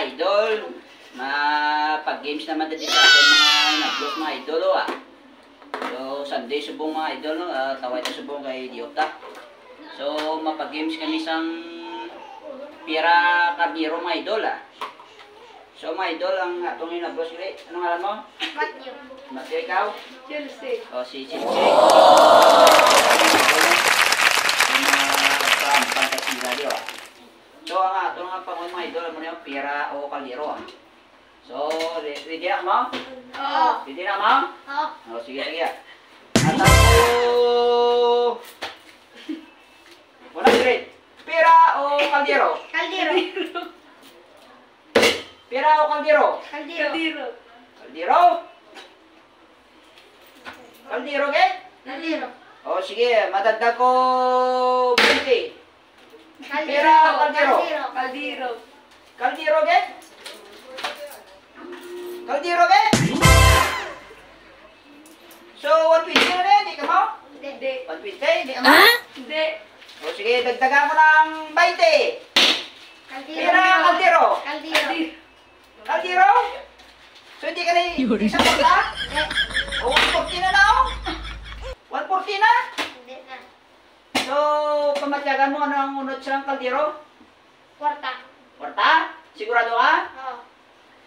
idol, pag-games naman din sa ating mga nag-vlog mga idol. So, Sunday subong mga idol, tawag ito subong kay Diota. So, mapag-games kami sang Pira Cardero mga idol. So, mga idol, ang atong yung nag-vlog ulit. Anong alam mo? Matthew. Matthew, ikaw? Chelsea. O, si Chelsea. So, ang ato nga pangon mga idol, ano yung Pira o Caldero. So, ready na mo? Oo. Ready na mo? Oo. O, sige, sige. At ako... Unang grade. Pira o Caldero? Caldero. Pira o Caldero? Caldero. Caldero? Caldero, okay? Caldero. O, sige, madagdag ko 20. Caldero. Caldero. Caldero. Caldero, okay? Caldero, okay? So, 120 na rin, di ka mo? Hindi. 120, di ka mo? Hindi. O, sige, dagdagan mo ng 20. Pira, Caldero. Caldero. Caldero? So, hindi ka na isang punta? O, 140 na na, o? 140 na? Hindi na. So, pamatyagan mo, ano ang unod siyang Caldero? Kwarta. Kwarta? Sigurado ka? Oo.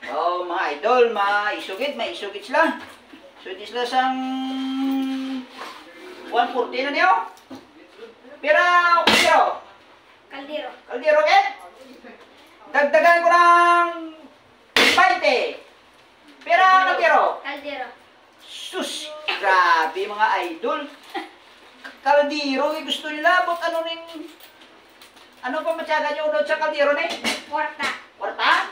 Oh, mga idol, maisugit sila. So, di sila sang 140 na niyo. Pira o Caldero? Caldero. Caldero, okay? Dagdagan ko ng 20. Pira Caldero? Caldero. Sus, grabe mga idol. Caldero, gusto nila, but ano pa matyaga nyo unod sa Caldero ni? Kwarta. Kwarta?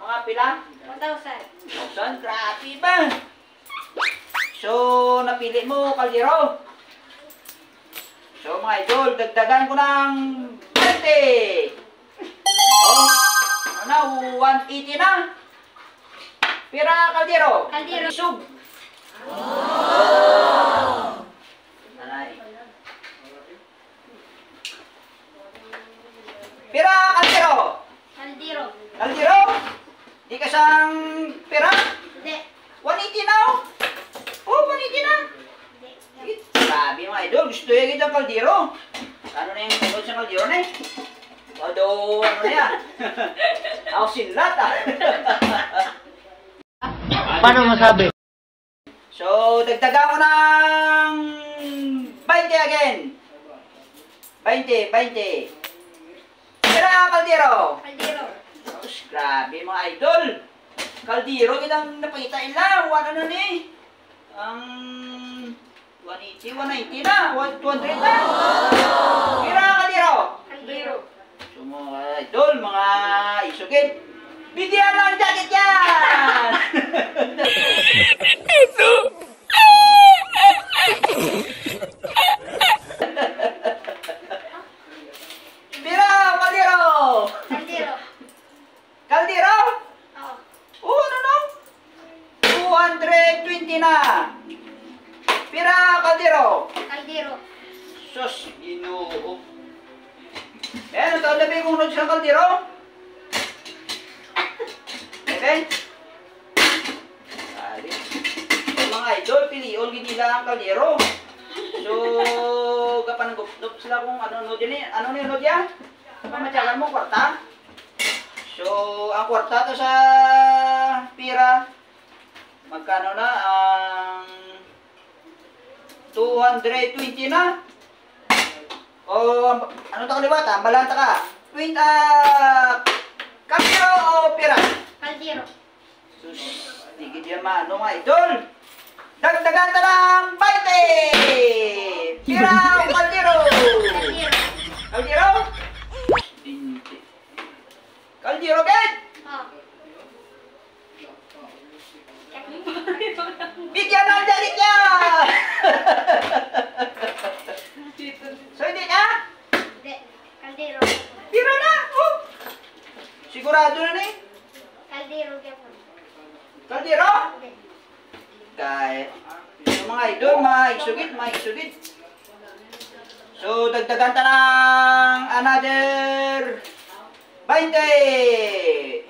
Mga pila? 1,000. 1,000? Grabe ba? So, napili mo, Caldero. So, mga idol, dagdagan ko ng 20. Oh, ano, 180 na. Pira, Caldero. Caldero. Isug. Alay. Pira, Caldero. Caldero. Caldero? Di ka sang pira? Hindi. 180 na, oh. Oh, 180 na. Hindi. Grabe mga idol, gusto yung kitang Caldero. Ano na yung tungkol sa Caldero na eh? Although, ano na yan? Ako sinlat ah. Paano masabi? So, dagdagan ko ng 20 again. 20. Pira, Caldero. Caldero. Tapos, grabe mga idol. Caldero, kitang napakitain lang. Wala na ni. Ang 180, 190 na. 200 na. Pira, Caldero. Caldero. So, mga idol, mga isugit. Bigyan ng jacket yan! Pira, Caldero! Caldero. Caldero? Oo. Oo, ano? 220 na. Pira, Caldero. Caldero. Sus, Ginoo. Ayan, ito ang labi kong unod sa Caldero. Okay? Sali. So, mga idol, pilion ginila ang Caldero. So, gapan gup sila kung ano din eh. Ano ni unod yan? Pamatyagan mo, kwarta. So, ang kwarta to sa Pira. Magkano na? Ang 220 na. O, ano to kaliwata? Balanta ka. Caldero o Pira? Caldero. Sus, tigid yan ano mga idol. Dagdagan na ng 20! Pira o Caldero? Caldero. Caldero? Hindi. Caldero, Ken? Oo. Bigyan ng jalit niya! So, hindi ka? Hindi. Caldero. Pira na! Oh! Sigurado na ni? Caldero. Gapon. Caldero? Hindi. Kahit. So, mga idol, maisugit. So, dagdagan ta ng another 20!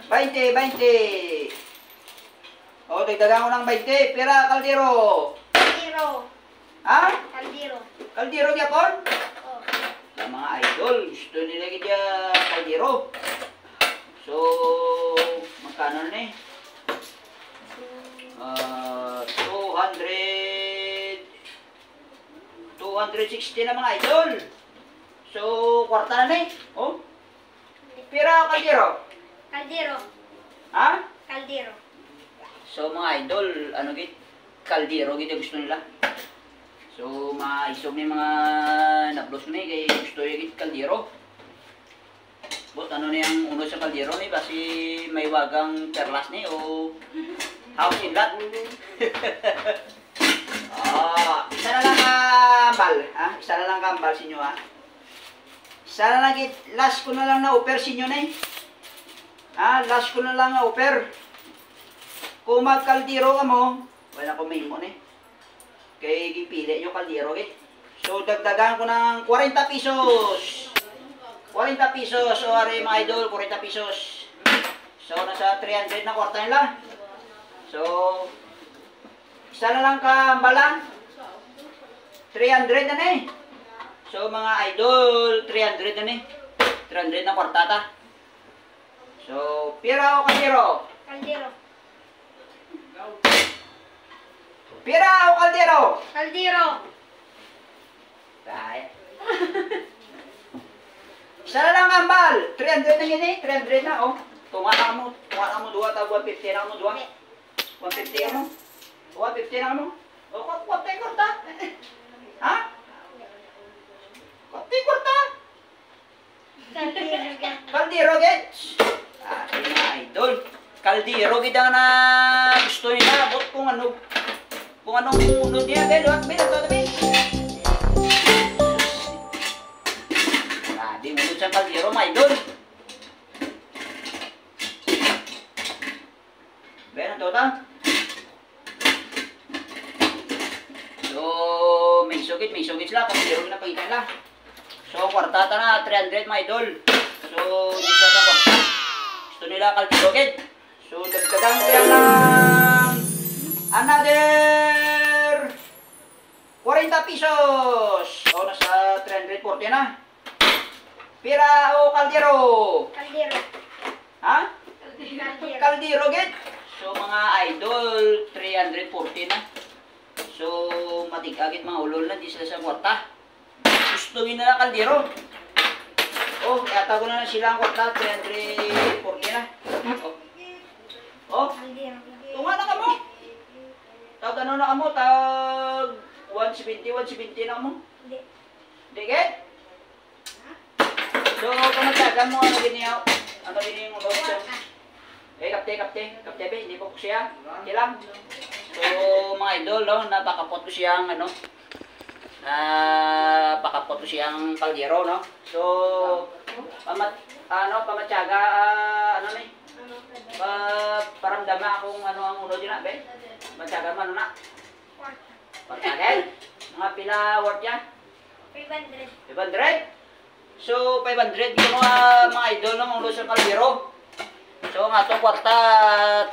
20! O, dagdagan ko ng 20. Pira, kaldero. Kaldero. Ha? Kaldero. Kaldero Japon? Oh. Sa mga idol, gusto nila kaya kaldero. So, magkano na eh? 260 na mga idol. So, kwarta na eh. Oh. Pira kaldero. Kaldero. Ha? Kaldero. So, mga idol, ano git? Kaldero git gusto nila. So, maisog ni mga naplos ni kay gusto yung kaldero. But ano na yung uno sa kaldero ni kasi may wagang perlas ni o house in lot. Isa na lang kambal, ha? Isa na lang kambal sa inyo, ha? Isa na lang last ko na lang na offer sa inyo na eh. Ha? Last ko na lang na offer. Kung magkaldero ka mo, wala ko may mo na eh. Kaya gipili yung kaldero eh. So, dagdagan ko ng 40 pesos. 40 pesos. So, are mga idol, 40 pesos. So, nasa 300 na kwarta nila. So, isa na lang kambalan. 300 na na eh. So, mga idol, 300 na na eh. 300 na kwartata. So, pira o kaldero? Kaldero. Pira o kaldero? Kaldero. Dahil. Isa na lang kambal. 300 na yun eh. 300 na oh. Tunga na mo 2, tag 150 na mo 2. 150 na mo. 150 na mo. O, kwatay kurta. Ha? Kwatay kurta. Kaldero. Kaldero gets. Mga idol. Kaldero kita na gusto nila. Bot kung anong unod niya. Belot, tabi. Di unod sa kaldero, mga idol. Beran total. So, may sugit sila. Kaldero na pagitan lang. So, kwartata na, 300 mga idol. So, isa sa kwarta. Gusto nila kaldero gid. So, dagdagan ko yan ng another 40 pesos. So, nasa 340 na. Pira o kaldero? Kaldero. Ha? Kaldero. Kaldero gid. So, mga idol, 340 na. So, matig-agit mga ulol na, di sila sa kwarta. Gustuin na lang kaldero. Oh, kaya ko na sila ang kwarta, 340 na. Oh, Kaldero. tunga na ka mo. Tag ano na ka mo, tag 170 na ka mo. Hindi. Digit? So, kung magdagan mo, ano giniyaw? Ano din yung ulol siya? Kapte, hindi po ko siya. Okay lang. So, mga idol, no, napakapot ko siyang, pakapot ko siyang kaldero, no. So, pamatyaga, paramdama akong ano ang ulo din na, be. Matyaga man, na. Patyaga, mga pila worth yan? 500. 500? So, 500 yung mga idol ng ulo sa kaldero. So, ang atong kwarta,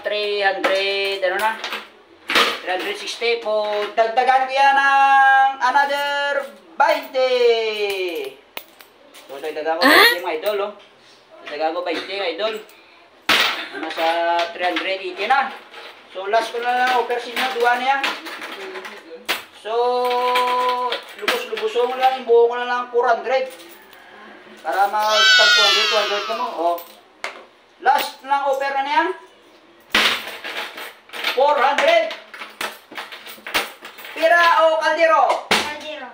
300, ano na? 360 po. Dagdagan ko yan ng another 20. So, dagdagan ko 20 mga idol, oh. Dagdagan ko 20 mga idol. Nasa 380 na. So, last ko na lang offer siya, duwa niya. So, lubos-lubuso mo lang, ibuo ko na lang 400. Para mag-tag 200 ka mo, oh. Last lang offer na niya. 400. Pira o kaldero? Kaldero.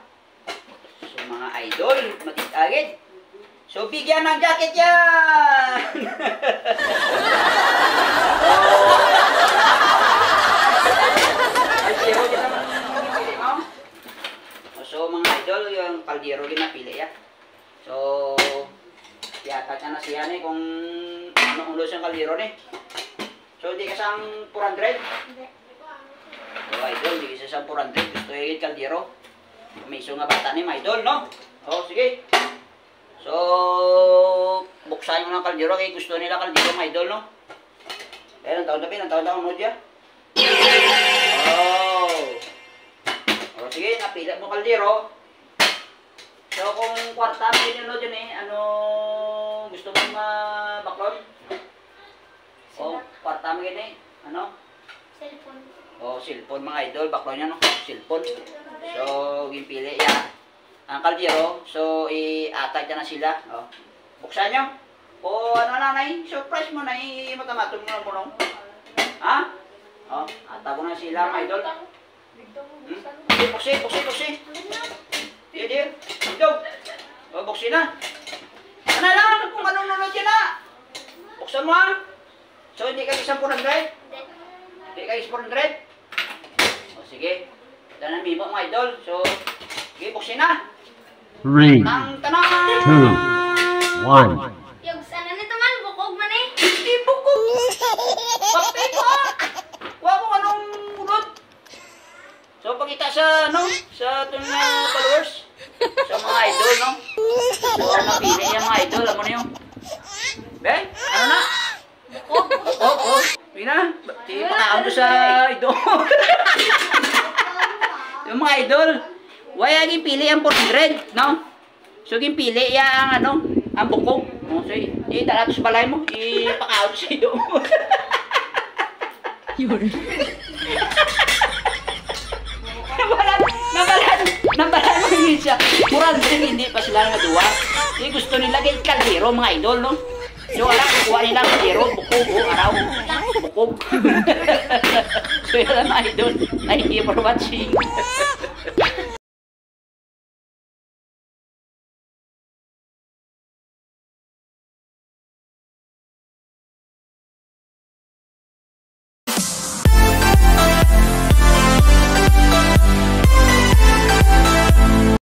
So mga idol, matig-agid. So bigyan ng jacket yan. Kaldero din naman napili mo. So mga idol, yung kaldero din napili ya. So yakat na siya ni kung ano ulo siyang kaldero ni. So hindi kasang 400. Hindi. So idol, hindi kasang 400. Gusto yung kaldero. May iso nga bata ni mga idol, no? Oh, sige. So buksan mo ng kaldero kaya gusto nila kaldero mga idol, no? Eh, ang taon-taon mo dyan. Oh. O, sige, napila mo kaldero. So, kung kwarta mo yun, no, dyan ano gusto mong baklon? O, kwarta mo yun ano? Cellphone. O, cellphone mga idol, baklon yan, no? Cellphone. So, ginpili yan. Ang kaldero, so, i-atag na sila. O, buksan nyo. O, ano na, surprise mo na, matamatong mo na punong. Ha? O, atag mo na sila mga idol. Buksi. Diyan. Dog. O, buksin na. Ano lang, kung manununod yan na. Buksan mo ha. So, hindi kayo 400? Hindi kayo 400? O, sige. Ito na mimo mga idol. So, sige, buksin na. 3, Tanang! 2, 1. Yung sana nito man, bukog man eh. Hindi bukog! Bakit ko ha? Huwag ko anong ulod. So, pagkita sa, sa itong followers. Sa mga idol, no? So, napili yung mga idol. Alam mo na yung. Ben, ano na? Oh. Hindi na. Di pakaam ko sa idol. Yung mga idol. Why ang pili ang 400, no? So, pili ang ang bukog. Oh, so, dala ito sa balay mo. Ipakaam ko sa idol. Nabalan mo yun siya. Murad din, hindi pa sila nagaduwa. Hindi gusto nila kay kaldero, mga idol, no? Yung alam, kukuha nila kaldero, bukog, araw, bukog. So yun lang mga idol. Thank you for watching.